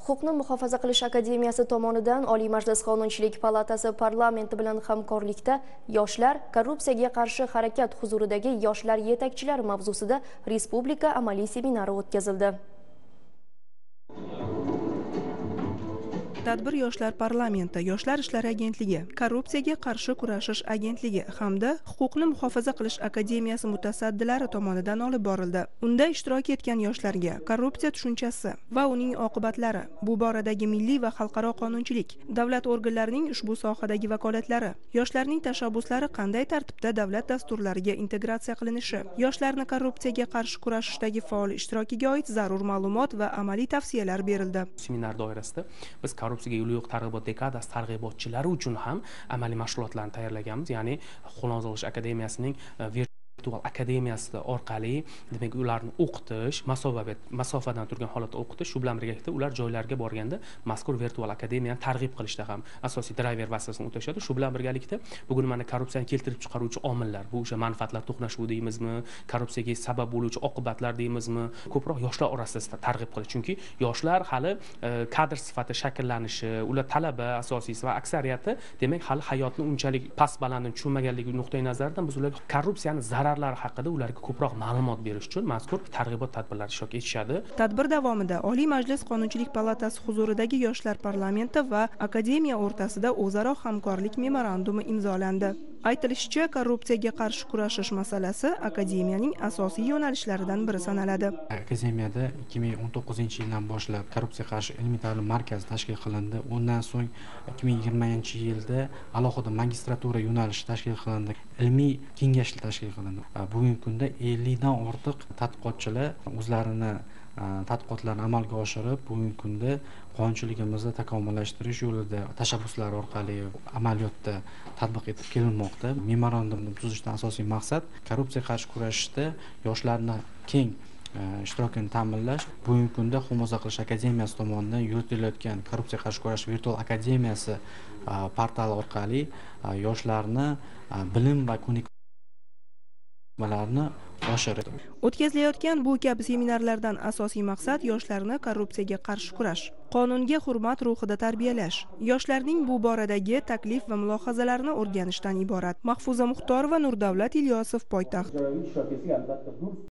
Huquqni muhofaza qilish akademiyasi tomonidan Oliy Majlis Qonunchilik palatasi parlamenti bilan hamkorlikda yoshlar korrupsiyaga qarshi harakat huzuridagi yoshlar yetakchilari mavzusida respublika amaliy seminari o'tkazildi. Tadbir Yoshlar parlamenti, Yoshlar ishlari agentligi, korrupsiyaga qarshi kurashish agentligi hamda huquqni muhofaza qilish akademiyasi mutasaddilari tomonidan olib borildi. Unda ishtirok etgan yoshlarga korrupsiya tushunchasi va uning oqibatlari, bu boradagi milliy va xalqaro qonunchilik, davlat organlarining ushbu sohadagi vakolatlari, yoshlarning tashabbuslari qanday tartibda davlat dasturlariga integratsiya qilinishi, yoshlarni korrupsiyaga qarshi kurashishdagi faol ishtirokiga oid zarur ma'lumot va amaliy tavsiyalar berildi. Seminar doirasida biz korrupsiyaga yo'l yo'q targ'ibot dekadasi targ'ibotchilari uchun ham amaliy mashg'ulotlarni tayyorlaganmiz. Ya'ni Huquqni muhofaza qilish akademiyasining virtual akademiyasi orqali demak ularni o'qitish, masofadan turgan holatda o'qitish, shu bilan birgalikda ular joylarga borganda mazkur virtual akademiyani targ'ib qilishda ham asosiy driver vazifasini o'tashadi. Shu bilan birgalikda bugun mana korrupsiyani keltirib chiqaruvchi omillar, bu o'sha manfaatlar to'qnashuvi deymizmi, korrupsiyaga sabab bo'luvchi oqibatlar deymizmi, ko'proq yoshlar orasida targ'ib qilish. Chunki yoshlar hali kadr sifatida shakllanishi, ular talaba asosiysi va aksariyati demak hali hayotni unchalik past balandini tushunmaganligi nuqtai nazaridan biz ularga korrupsiyani zararlari haqida ularga ko'proq ma'lumot berish uchun mazkur targ'ibot tadbirlari ishtirok etishadi. Tadbir davomida Oliy Majlis Qonunchilik palatasi huzuridagi yoshlar parlamenti va akademiya o'rtasida o'zaro hamkorlik memorandumi imzolandi. Aytilishicha, korrupsiyaga qarshi kurashish masalasi akademiyaning asosiy yo'nalishlaridan biri sanaladi. Akademiyada 2019-yildan boshlab korrupsiya qarshi ilmiy ta'lim markazi tashkil qilindi. Undan so'ng 2020-yilda alohida magistratura yo'nalishi tashkil qilindi. Ilmiy kengashlar tashkil qilindi. Bugungi kunda 50 dan ortiq tadqiqotchilar o'zlarini tadqiqotlarni amalga oshirib, bugungi kunda qonunchiligimizni takomillashtirish yo'lida tashabbuslar orqali amaliyotda tatbiq etib kelinmoqda. Memorandumni tuzishdan asosiy maqsad korrupsiyaga qarshi kurashishda yoshlarni keng ishtirokini ta'minlash. Bugungi kunda Huquqni muhofaza qilish akademiyasi tomonidan yuritilayotgan korrupsiyaga qarshi kurash virtual akademiyasi portali orqali yoshlarni bilim va ko'nikmalarni oshiradi. O'tkazilayotgan bu kabi seminarlardan asosiy maqsad yoshlarni korrupsiyaga qarshi kurash, qonunga hurmat ruhida tarbiyalash, yoshlarning bu boradagi taklif va mulohazalarini o'rganishdan iborat. Mahfuza Muxtorova, Nurdavlat Ilyosov, Poytaxt.